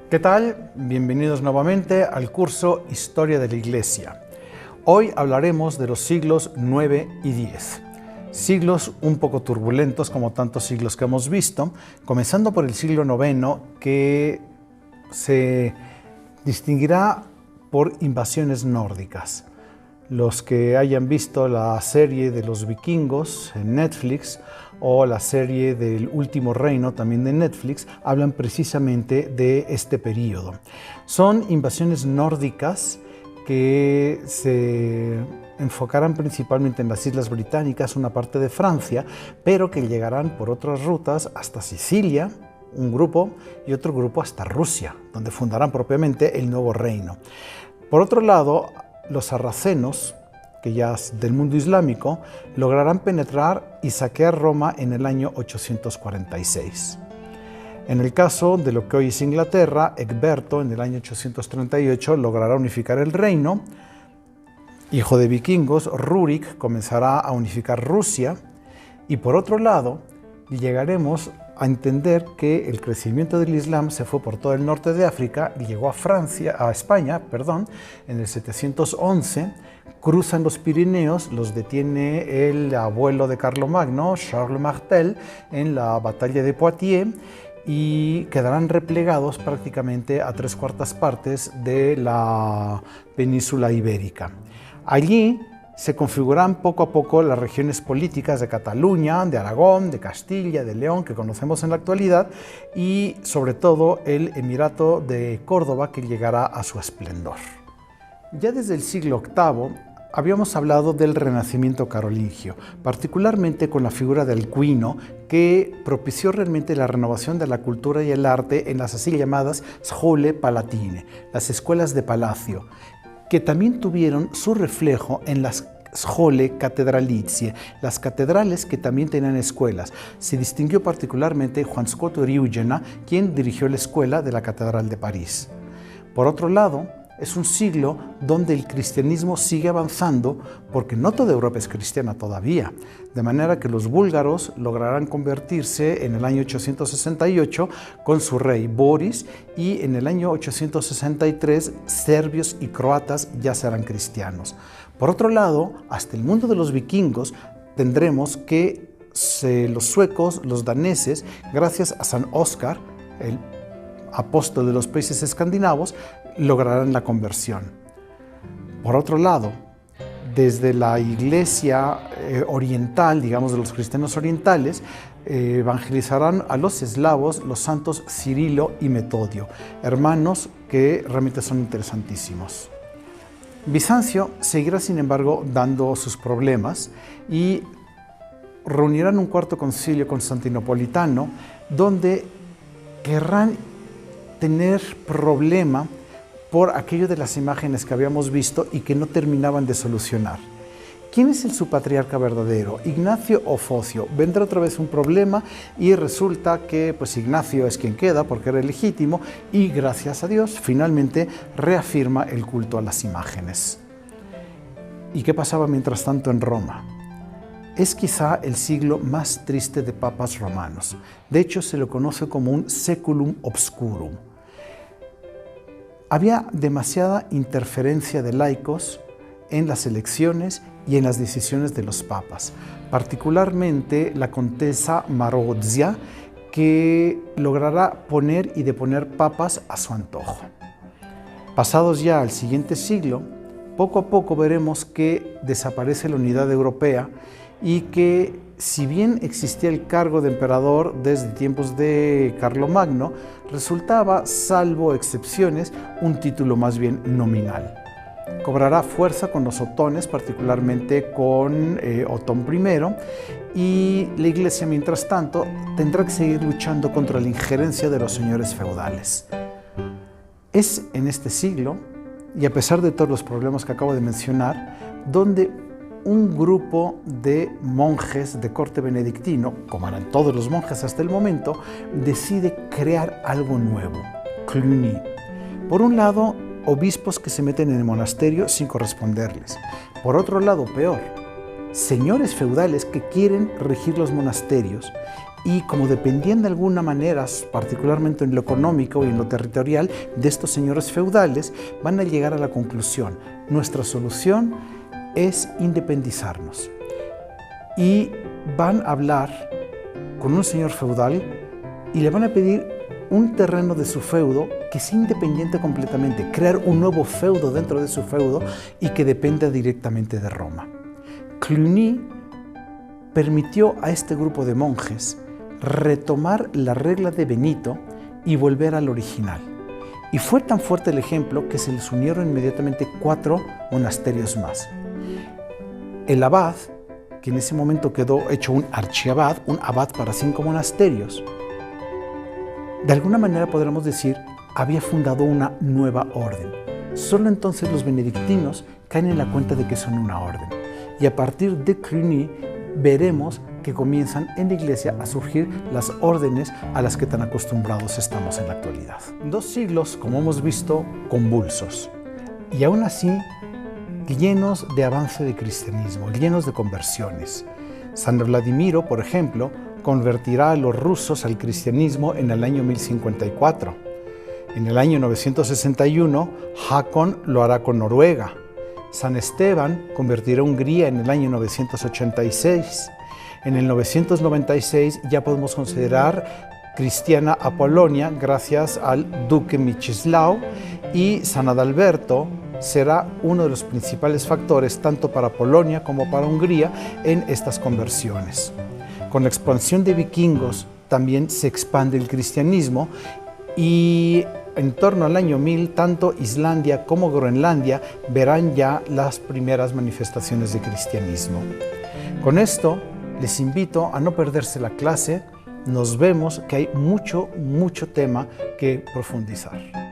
¿Qué tal? Bienvenidos nuevamente al curso Historia de la Iglesia. Hoy hablaremos de los siglos 9 y 10. Siglos un poco turbulentos como tantos siglos que hemos visto, comenzando por el siglo IX, que se distinguirá por invasiones nórdicas. Los que hayan visto la serie de los vikingos en Netflix o la serie del Último Reino también de Netflix hablan precisamente de este periodo. Son invasiones nórdicas que se enfocarán principalmente en las Islas Británicas, una parte de Francia, pero que llegarán por otras rutas hasta Sicilia, un grupo, y otro grupo hasta Rusia, donde fundarán propiamente el nuevo reino. Por otro lado, los sarracenos, que ya es del mundo islámico, lograrán penetrar y saquear Roma en el año 846. En el caso de lo que hoy es Inglaterra, Egberto en el año 838 logrará unificar el reino. Hijo de vikingos, Rurik comenzará a unificar Rusia. Y por otro lado, llegaremos a entender que el crecimiento del Islam se fue por todo el norte de África y llegó a España, en el 711, cruzan los Pirineos, los detiene el abuelo de Carlomagno, Charles Martel, en la batalla de Poitiers, y quedarán replegados prácticamente a 3/4 partes de la península ibérica. Allí se configuran poco a poco las regiones políticas de Cataluña, de Aragón, de Castilla, de León, que conocemos en la actualidad, y sobre todo el Emirato de Córdoba, que llegará a su esplendor. Ya desde el siglo VIII habíamos hablado del Renacimiento carolingio, particularmente con la figura de Alcuino, que propició realmente la renovación de la cultura y el arte en las así llamadas Schole Palatine, las escuelas de palacio, que también tuvieron su reflejo en las Schole Cathedralizie, las catedrales que también tenían escuelas. Se distinguió particularmente Juan Scott Riugena, quien dirigió la escuela de la Catedral de París. Por otro lado, es un siglo donde el cristianismo sigue avanzando, porque no toda Europa es cristiana todavía, de manera que los búlgaros lograrán convertirse en el año 868 con su rey Boris, y en el año 863 serbios y croatas ya serán cristianos. Por otro lado, hasta el mundo de los vikingos tendremos que los suecos, los daneses, gracias a San Óscar, el apóstol de los países escandinavos, lograrán la conversión. Por otro lado, desde la iglesia oriental, digamos de los cristianos orientales, evangelizarán a los eslavos los santos Cirilo y Metodio, hermanos que realmente son interesantísimos. Bizancio seguirá, sin embargo, dando sus problemas y reunirán un cuarto concilio constantinopolitano, donde querrán tener problema por aquello de las imágenes que habíamos visto y que no terminaban de solucionar. ¿Quién es su patriarca verdadero? ¿Ignacio o Focio? Vendrá otra vez un problema y resulta que Ignacio es quien queda porque era legítimo, y gracias a Dios finalmente reafirma el culto a las imágenes. ¿Y qué pasaba mientras tanto en Roma? Es quizá el siglo más triste de papas romanos. De hecho, se lo conoce como un seculum obscurum. Había demasiada interferencia de laicos en las elecciones y en las decisiones de los papas, particularmente la Contesa Marozia, que logrará poner y deponer papas a su antojo. Pasados ya al siguiente siglo, poco a poco veremos que desaparece la unidad europea y que, si bien existía el cargo de emperador desde tiempos de Carlomagno, resultaba, salvo excepciones, un título más bien nominal. Cobrará fuerza con los otones, particularmente con Otón I, y la Iglesia, mientras tanto, tendrá que seguir luchando contra la injerencia de los señores feudales. Es en este siglo, y a pesar de todos los problemas que acabo de mencionar, donde un grupo de monjes de corte benedictino, como eran todos los monjes hasta el momento, decide crear algo nuevo, Cluny. Por un lado, obispos que se meten en el monasterio sin corresponderles. Por otro lado, peor, señores feudales que quieren regir los monasterios y como dependían de alguna manera, particularmente en lo económico y en lo territorial, de estos señores feudales, van a llegar a la conclusión: nuestra solución es independizarnos. Y van a hablar con un señor feudal y le van a pedir un terreno de su feudo que sea independiente completamente, crear un nuevo feudo dentro de su feudo y que dependa directamente de Roma. Cluny permitió a este grupo de monjes retomar la regla de Benito y volver al original. Y fue tan fuerte el ejemplo que se les unieron inmediatamente 4 monasterios más. El abad, que en ese momento quedó hecho un archiabad, un abad para 5 monasterios, de alguna manera podríamos decir, había fundado una nueva orden. Solo entonces los benedictinos caen en la cuenta de que son una orden. Y a partir de Cluny veremos que comienzan en la Iglesia a surgir las órdenes a las que tan acostumbrados estamos en la actualidad. 2 siglos, como hemos visto, convulsos. Y aún así, llenos de avance de cristianismo, llenos de conversiones. San Vladimiro, por ejemplo, convertirá a los rusos al cristianismo en el año 1054. En el año 961, Hakon lo hará con Noruega. San Esteban convertirá a Hungría en el año 986. En el 996 ya podemos considerar cristiana a Polonia gracias al duque Mieczysław, y San Adalberto será uno de los principales factores tanto para Polonia como para Hungría en estas conversiones. Con la expansión de vikingos también se expande el cristianismo y en torno al año 1000 tanto Islandia como Groenlandia verán ya las primeras manifestaciones de cristianismo. Con esto les invito a no perderse la clase. Nos vemos, que hay mucho tema que profundizar.